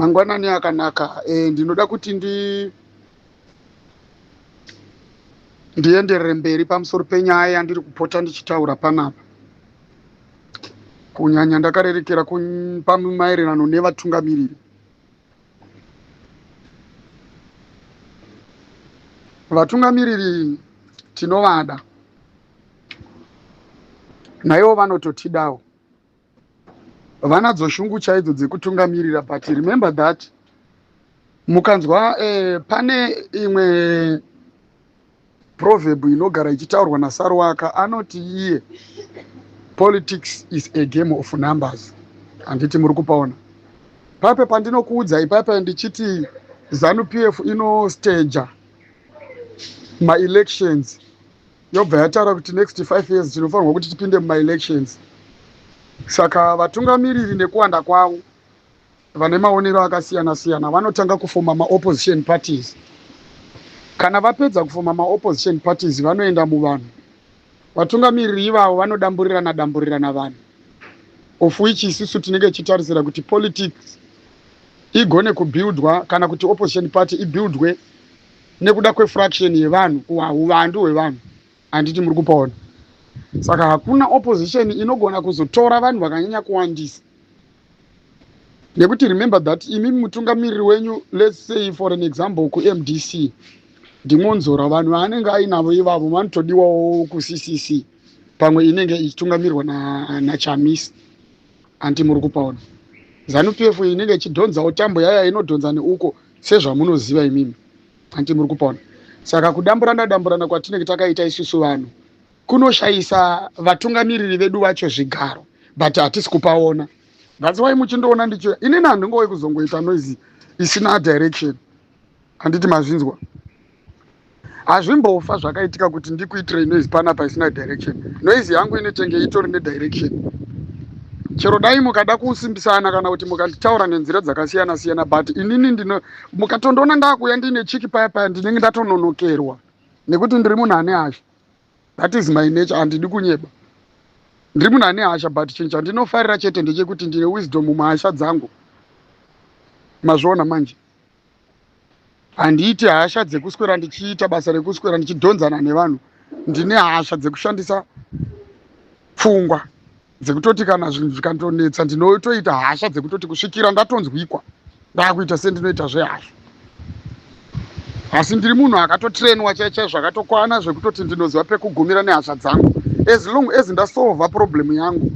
Mangwanani akanaka. Ndinoda kuti ndienderere mberi pamusoro penyaya yandiri kupota ndichitaura panapa. Kunyanya ndakarerekera maererano nevatungamiriri. Vatungamiriri tinovada. Naivo vanototidawo. Vanadzo shungu chaidzo dzekutungamirira, but remember that mukanzwa pane imwe proverb inogara ichitaurwa naSarwaka, anoti iye politics is a game of numbers. Handiti muri kupaona pape pandinokuudzai pape ndichiti ZANU-PF inostaja ma-elections yobva yataura kuti next 5 years tinofanirwa kuti tipinde muma-elections. Saka vatungamiriri nekuwanda kwavo vane maonero akasiyana-siyana vanotanga kufoma ma-opposition parties. Kana vapedza kufoma ma-opposition parties vanoenda muvanhu. Vatungamiriri ivavo vanodamburirana vanhu, of which isusu tinenge tichitarisira kuti politics igone kubuildwa kana kuti opposition party ibuildwe nekuda kwefraction yevanhu, uwandu hwevanhu. Handiti muri kupaona. Saka hakuna opposition inogona kuzotora vanhu vakanyanya kuwandisa. Nekuti remember that imi mutungamiriri wenyu, let's say for an example ku-MDC ndimonzora, vanhu vanenge ainavo ivavo vanotodiwawo ku-CCC pamwe inenge ichitungamirirwa naChamisa. Handiti muri kupaona. ZANU-PF inenge ichidhonzawo tambo yaya inodhonza neuko sezvamunoziva imimi. Handiti muri kupaona. Saka kudamburana kwatinenge takaita isusu vanhu kunoshayisa vatungamiriri vedu vacho zvigaro, but hatisi kupaona. That's why muchindoona ndicho inini handingowe kuzongoita noise isina direction. Handiti mazvinzwa. Hazvimbofa zvakaitika kuti ndikuitire noise panapa isina direction. Noise yangu inotenge itori nedirection. Chero dai mukada kusimbisana kana kuti mukataura nenzira dzakasiyana-siyana, but inini mukatondoona ndakuya ndine chiki paya ndinenge ndatononokerwa nekuti ndiri munhu ane hasha. That is my nature. Handidi kunyeba. Ndiri munhu ane hasha, but chinhu chandinofarira chete ndechekuti ndine wisdom muhasha dzangu. Mazviona manje. Handiiti hasha dzekuswera ndichiita basa rekuswera ndichidhonzana nevanhu. Ndine hasha dzekushandisa pfungwa dzekutoti kana zvinhu zvikangonetsa ndinotoita hasha dzekutoti kusvikira ndatonzwikwa ndakuita sendinoita zvehasha. Asi ndiri munhu akatotrainwa chaicho zvakatokwana zvekutoti ndinoziva pekugumira nehasha dzangu. As long as ndasolva problem yangu,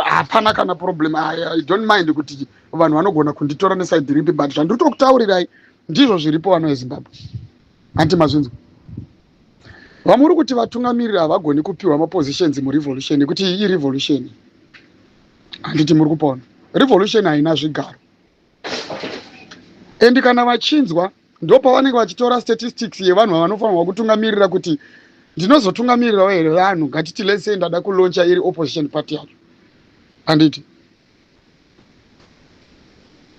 hapana kana problem. I don't mind kuti vanhu vanogona kunditora neside ripi, but zvandiri kutaurirai ndizvo zviripo vana veZimbabwe. Handiti mazvinzwa. Vamuri kuti vatungamiriri havagoni kupiwa mapositions murevolution kuti iyi revolution. Handiti muri kupaona. Revolution haina zvigaro. And kana vachinzwa ndopa vanenge vachitora statistics yevanhu vanofanirwa kutungamirira kuti ndinozotungamirirawo here vanhu, ngatiti let's say ndada kuloncha iri opposition party yacho. Handiti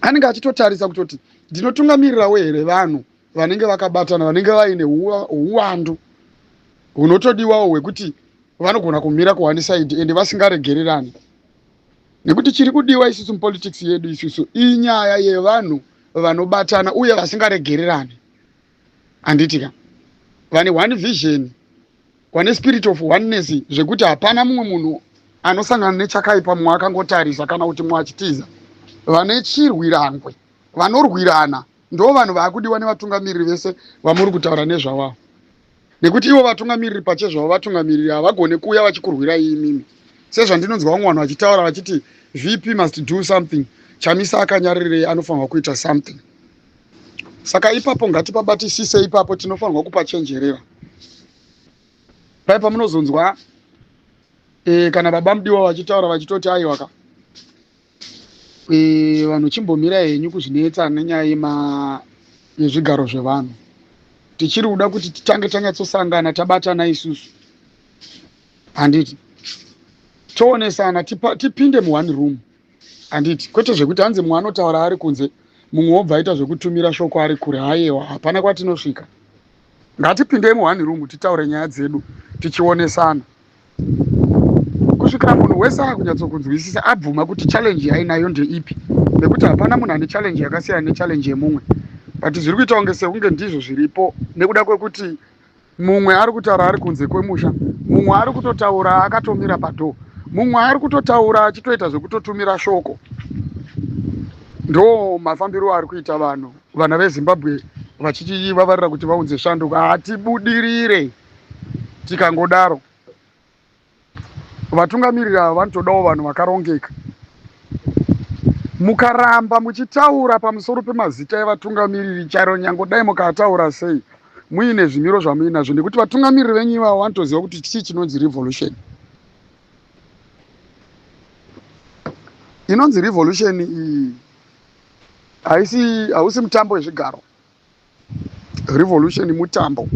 anenge achitotarisa kutoti ndinotungamirirawo here vanhu vanenge vakabatana, vanenge vaine uwandu hunotodiwawo hwekuti vanogona kumira kuone side and vasingaregererani. Nekuti chiri kudiwa isusu mupolitics yedu isusu inyaya yevanhu vanobatana uye vasingaregererani. Handitika vane one vision, vane spirit of oneness, zvekuti hapana mumwe munhu anosangana nechakaipa mumwe akangotarisa kana kuti mumwe achitiza. Vane chirwirangwe, vanorwirana, ndo vanhu vakudiwa nevatungamiriri vese vamuri kutaura nezvavavo. Nekuti ivo vatungamiriri pachezvavo vatungamiriri havagone kuuya vachikurwirai imimi. Sezvandinonzwa vamwe vanhu vachitaura vachiti VP must do something, Chamisa akanyarirei anofanirwa kuita something. Saka ipapo ngatipabatisise, ipapo tinofanirwa kupachenjerera. Paipa munozonzwa kana baba mudiwa vachitaura vachitoti aiwaka vanhu chimbomira henyu kuzvinetsa nenyaya yezvigaro zvevanhu. Tichiri kuda kuti titange tanyatsosangana tabatana isusu. Handiti toonesana tipinde mu1 room. Handiti kwete zvekuti hanzi mumwe anotaura ari kunze mumwe wobva aita zvekutumira shoko ari kure. Haiwa, hapana kwatinosvika. Ngatipindei mu1 room titaure nyaya dzedu tichionesana. kusvikira munhu wese akunyatsokunzwisisa abvuma kuti challenge yainayo ndeipi, nekuti hapana munhu ane challenge yakasiyana nechallenge yemumwe, but zviri kuita kunge sekunge ndizvo zviripo nekuda kwekuti mumwe ari kutaura ari kunze kwemusha, mumwe ari kutotaura akatomira padhoo, mumwe ari kutotaura achitoita zvekutotumira shoko. Ndo mafambiro ari kuita vana veZimbabwe vachivavarira kuti vaunze shanduka. Hatibudirire tikangodaro. Vatungamiriri ava vanotodawo vanhu vakarongeka. Mukaramba muchitaura pamusoro pemazita evatungamiriri charo nyangodai mukataura sei, muine zvimiro zvamuinazvo, nekuti vatungamiriri venyu ivavo vanotoziva kuti chii chinonzi revolution. Inonzi revolution iyi hausi mutambo wezvigaro. Revolution mutambo.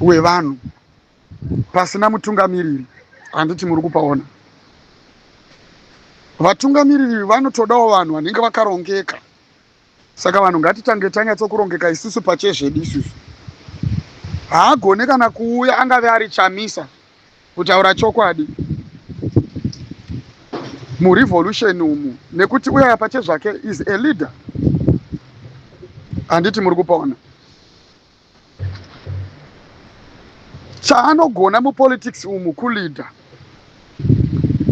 Wevanhu pasina mutungamiriri. Handiti muri kupaona. Vatungamiriri vanotodawo vanhu vanenge vakarongeka. Saka vanhu ngatitange tanyatsokurongeka isusu pachezvedu isusu. Haagone kana kuuya angave ari chamisa kutaura chokwadi murevolution umu, nekuti uya pachezvake is a leader. Handiti muri kupaona. Chaanogona mupolitics umu kuleader.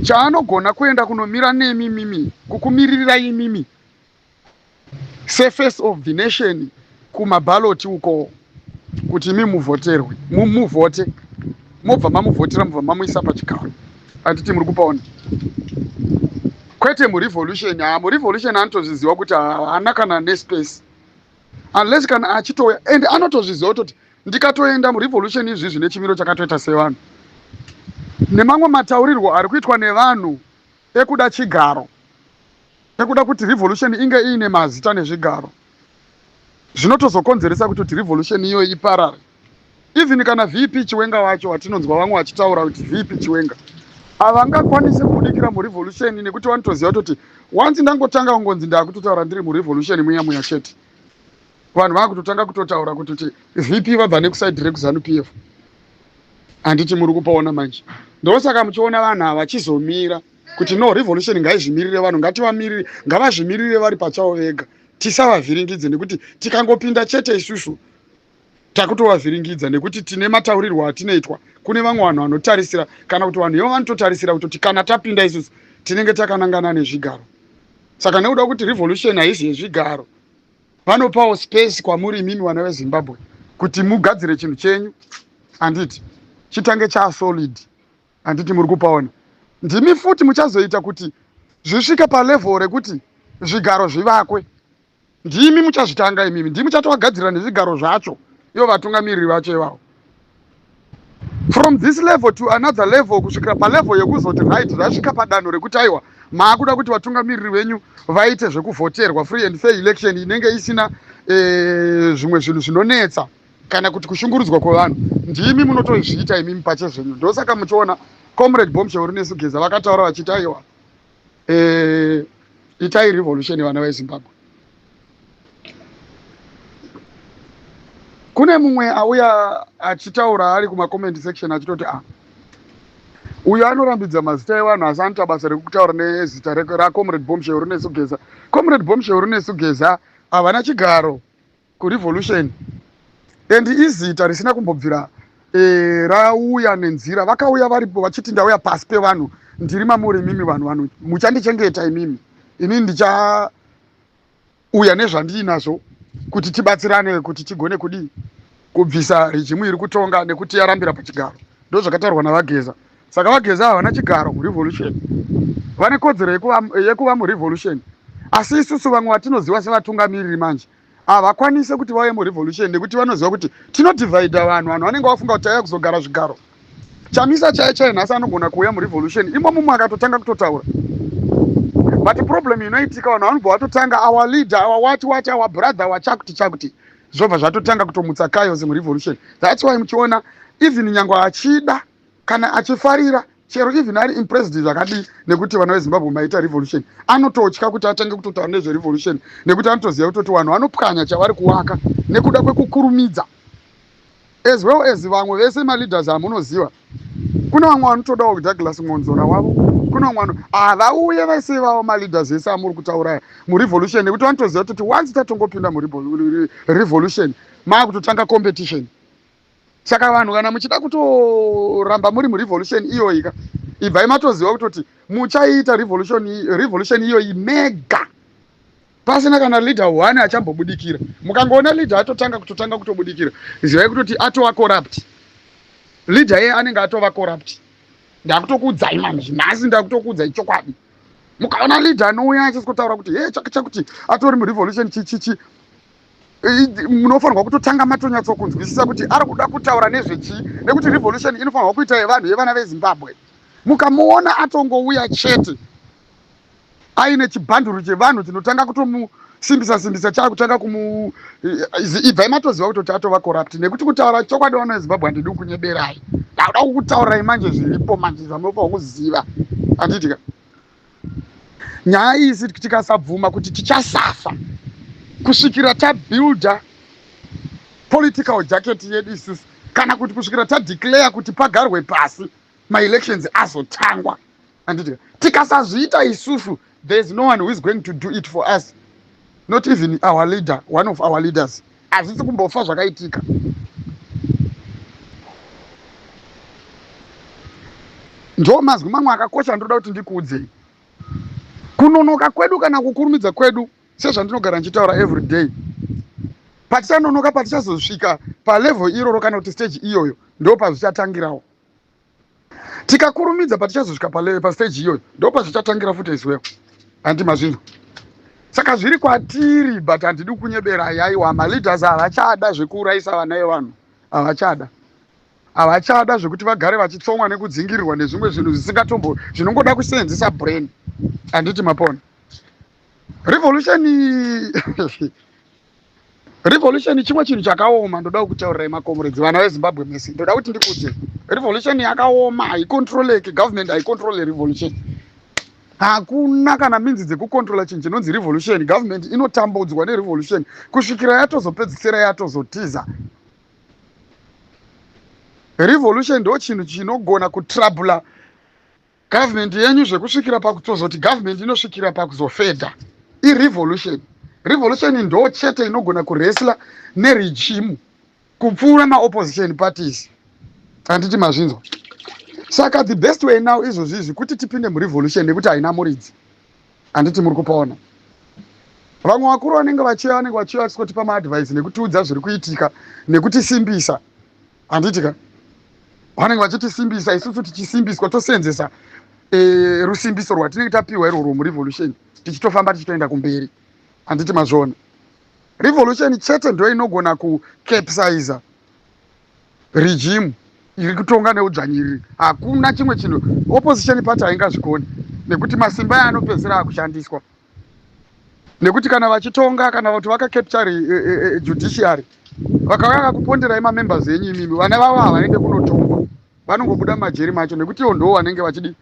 Chaanogona kuenda kunomira nemi mimi, kukumiririra imimi surface of the nation kumaballot uko kuti imi muvhoterwe, mumuvote, mobva mamuvhotera, mobva mamuisa pachigaro. Handiti muri kupaona. Kwete murevolution, murevolution anotozviziva kuti haana kana nespace, unless kana achitoya, and anotozviziva kuti ndikatoenda murevolution izvizvi nechimiro chakatoita sevanhu, nemamwe mataurirwo ari kuitwa nevanhu ekuda chigaro, ekuda kuti revolution inge iine mazita nezvigaro, zvinotozokonzeresa kuti revolution iyoyi iparare. Even kana VP Chiwenga wacho watinonzwa vamwe vachitaura kuti VP Chiwenga havangakwanisi kubudikira murevolution, nekuti vanotoziva kuti once ndangotanga kungonzi ndakutotaura ndiri murevolution muya chete, vanhu vakutotanga kutotaura kuti VP vabva nekuside rekuZANU PF. Handiti muri kupaona manje. Ndosaka muchiona vanhu ava vachizomira kuti no, revolution ngaizvimirire vanhu, ngavazvimirire vari pachavo vega, tisavavhiringidze, nekuti tikangopinda chete isusu takutovavhiringidza, nekuti tine mataurirwo atinoitwa kune vamwe vanhu vanotarisira, kana kuti vanhu ivo vanototarisira kuti kana tapinda isusu tinenge takanangana nezvigaro. Saka nekuda kuti revolution haisi yezvigaro, vanopawo space kwamuri imimi vana veZimbabwe kuti mugadzire chinhu chenyu. Handiti chitange chasolid. Handiti muri kupaona. Ndimi futi muchazoita kuti zvisvike palevel rekuti zvigaro zvivakwe. Ndimi muchazvitanga imimi, ndimi muchatovagadzira nezvigaro zvacho, ivo vatungamiriri vacho ivavo. From this level to another level, kusvikira palevel yekuzoti right zvasvika padanho rekuti aiwa maakuda kuti vatungamiriri venyu vaite zvekuvhoterwa free and fair election inenge isina zvimwe zvinhu zvinonetsa kana kuti kushungurudzwa kwevanhu, ndimi munotozviita imimi pachezvenyu. Ndosaka muchiona Comrade Bombshell neSugeza vakataura vachiti aiwa itai revolution vana veZimbabwe. Kune mumwe auya achitaura ari kuma-comment section achitoti uyo anorambidza mazita evanhu asi anoita basa rekutaura nezita raComrade Bombshell neSugeza. Comrade Bombshell neSugeza havana chigaro kurevolution, and izita risina kumbobvira rauya nenzira. Vakauya varipo vachiti ndauya pasi pevanhu, ndiri mamuri imimi vanhu muchandichengeta imimi, ini ndichauya nezvandiinazvo kuti tibatsirane kuti tigone kudii kubvisa rejimu iri kutonga nekuti yarambira pachigaro. Ndo zvakataurwa naVageza. Saka Vageza havana chigaro murevolution, vane kodzero yekuva murevolution, asi isusu vamwe vatinoziva sevatungamiriri manje havakwanise kuti vauye murevolution, nekuti vanoziva kuti tinodivhaidha vanhu vanenge vafunga kuti tauya kuzogara zvigaro. Chamisa chaiye nhasi anogona kuuya murevolution, imo mumwe akatotanga kutotaura. But problem inoitika, vanhu vanobva vatotanga our leader, our what, our brother, chakuti zvobva zvatotanga kutomutsa chaos murevolution. That's why muchiona even nyangwa achida kana achifarira, chero even ari impressed zvakadii nekuti vana veZimbabwe maita revolution, anototya kuti atange kutotaura nezverevolution, nekuti anotoziva kutoti vanhu vanopwanya chavari kuwaka nekuda kwekukurumidza. as well as vamwe vese maleaders amunoziva. Kuna vamwe vanotodawo kuDouglas Monzora wavo, kuna vamwe havauye vese vavo maleaders ese amuri kutaura murevolution, nekuti vanotoziva kuti once tatongopinda murevolution maakutotanga competition. Saka vanhu kana muchida kutoramba muri murevolution iyoyi ka, ibvai matoziva kutoti muchaita revolution iyoyi mega pasina kana leader one achambobudikira. Mukangoona leader atotanga kutobudikira, zivai kutoti atova corrupt. Leader ye anenge atova corrupt. Ndakutokuudzai manje, nhasi ndakutokuudzai chokwadi. Mukaona leader anouya achikotaura kuti chakuti atori murevolution chichichi, munofanirwa kutotanga matonyatsokunzwisisa kuti ari kuda kutaura nezvechii, nekuti revolution inofanirwa kuita yevanhu yevana veZimbabwe. Mukamuona atongouya chete aine chibhanduru chevanhu chinotanga kutomusimbisa chaakutanga ibvai matoziva kutoti atova corrupt, nekuti kutaura chokwadi vana veZimbabwe handidi kunyeberai. Ndauda kukutaurirai manje zviripo manje zvamunofanirwa kuziva. Handitika nyaya isi tikasabvuma kuti tichasafa kusvikira tabuilda political jacket yedu isusu, kana kuti kusvikira tadeclare kuti pagarwe pasi maelections azotangwa. Handitika tikasazviita isusu, there is no one who is going to do it for us, not even our leader, one of our leaders. Hazvisi kumbofa zvakaitika. Ndo mazwi mamwe akakosha ndoda kuti ndikuudzei. Kunonoka kwedu kana kukurumidza kwedu, sezvandinogara ndichitaura every day, patichanonoka patichazosvika palevel iroro kana kuti stage iyoyo ndo pazvichatangirawo. Tikakurumidza patichazosvika pastage iyoyo ndo pazvichatangira futi izwewo. Handi mazvinhu. Saka zviri kwatiri, but handidi kunyebera yaiwa maleaders havachada zvekuurayisa vana vevanhu. Havachada zvekuti vagare vachitsomwa nekudzingirirwa nezvimwe zvinhu zvinongoda kuseenzesa brain. Handiti mapona. Revolution chimwe chinhu chakaoma, ndoda kutaurirai makomrades vana veZimbabwe mese. Ndoda kuti ndikuudze. Revolution yakaoma, haikontroleki, government haikontrole revolution. Hakuna kana minzi dzekukontrola chinhu chinonzi revolution. Government inotambudzwa nerevolution kusvikira yatozopedzisira yatozotiza. Revolution ndo chinhu chinogona kutrabula government yenyu zvekusvikira pakutozoti government inosvikira pakuzofedha. Revolution ndo chete inogona kuresla neregime kupfuura maopposition parties. Handiti mazvinzwa. Saka the best way now izvozvizvi kuti tipinde murevolution nekuti haina muridzi. Handiti muri kupaona. Vamwe vakuru vanenge vachiuya vachikotipa maadvice nekutiudza zviri kuitika nekutisimbisa. Handitika vanenge vachitisimbisa, isusu tichisimbiswa toseenzesa rusimbiso rwatinenge tapiwa irworwo murevolution tichitofamba tichitoenda kumberi. Handiti mazvona. Revolution chete ndo inogona kucapsize regime iri kutonga neudzvanyiriri. Hakuna chimwe chinhu opposition party haingazvikoni, nekuti masimba anopedzera akushandiswa. Nekuti kana vachitonga, kana kuti vakacapture judiciary, vakauya vakuponderai mamembers enyu imimi, vana vavo havaende kunotongwa, vanongobuda majeri macho, nekuti ivo ndo vanenge vachidi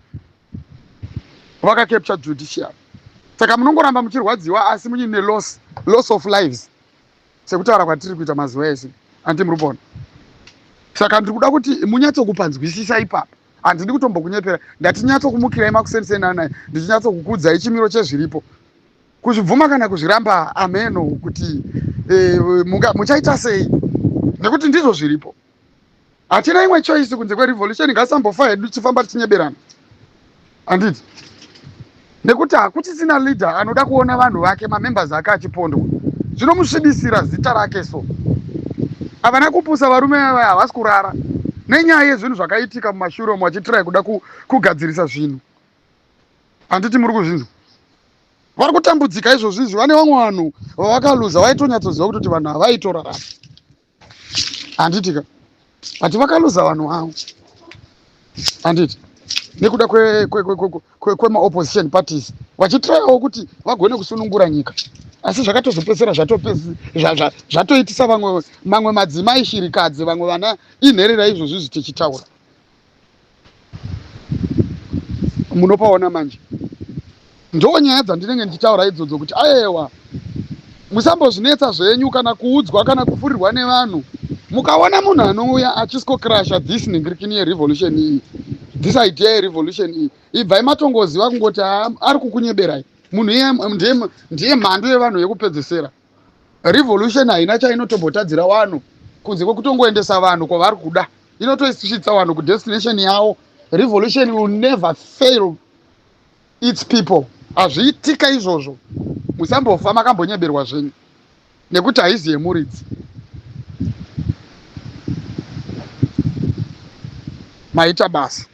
vakacapture judiciary. Saka munongoramba muchirwadziwa asi muine loss of lives, sekutaura kwatiri kuita mazuva ese. Handiti muripona. Saka ndiri kuda kuti munyatsokupanzwisisa ipapo. Handidi kutombokunyepera, ndatinyatsokumukira makusensenana, ndichinyatsokukudza chimiro chezviripo. Kuzvibvuma kana kuzviramba ameno kuti muchaita sei, nekuti ndizvo zviripo. Hatina imwe choice kunze kwerevolution. Ngasambofa hedu tichifamba tichinyeberana. Handiti nekuti hakuchisina leader anoda kuona vanhu vake mamembers ake achipondwa. Zvinomusvibisira zita rake. So havana kupusa varume vaya, havasi kurara nenyaya yezvinhu zvakaitika mumashure umo vachitirai kuda kugadzirisa zvinhu. Handiti muri kuzvinzwa. Vari kutambudzika izvozvizvi. Vane vamwe vanhu vavakaluza vaitonyatsoziva kuti vanhu havaitorarama. Handitika hati vakaluza vanhu vavo. Handiti nekuda kwemaopposition parties vachitiraiwo kuti vagone kusunungura nyika, asi zvakatozopedzera zvatoitisa mamwe madzimai shirikadzi, vamwe vana inherera izvozvizvi tichitaura. Munopaona manje. Ndo nyaya dzandinenge ndichitaura idzodzo kuti aiwa musambozvinetsa zvenyu kana kuudzwa kana kufurirwa nevanhu mukaona munhu anouya achisiko-crasha this ningirikini yerevolution iyi, this idea yerevolution iyi, ibvai matongoziva kungoti ari kukunyeberai. Munhu iye ndiye mhando yevanhu yekupedzisira. Revolution haina chainotombotadzira vanhu kunze kwekutongoendesa vanhu kwavari kuda, inotoisvitsa vanhu kudestination yavo. Revolution will never fail its people. Hazviitika izvozvo, musambofa makambonyeberwa zvenyu nekuti haizi yemuridzi. Maita basa.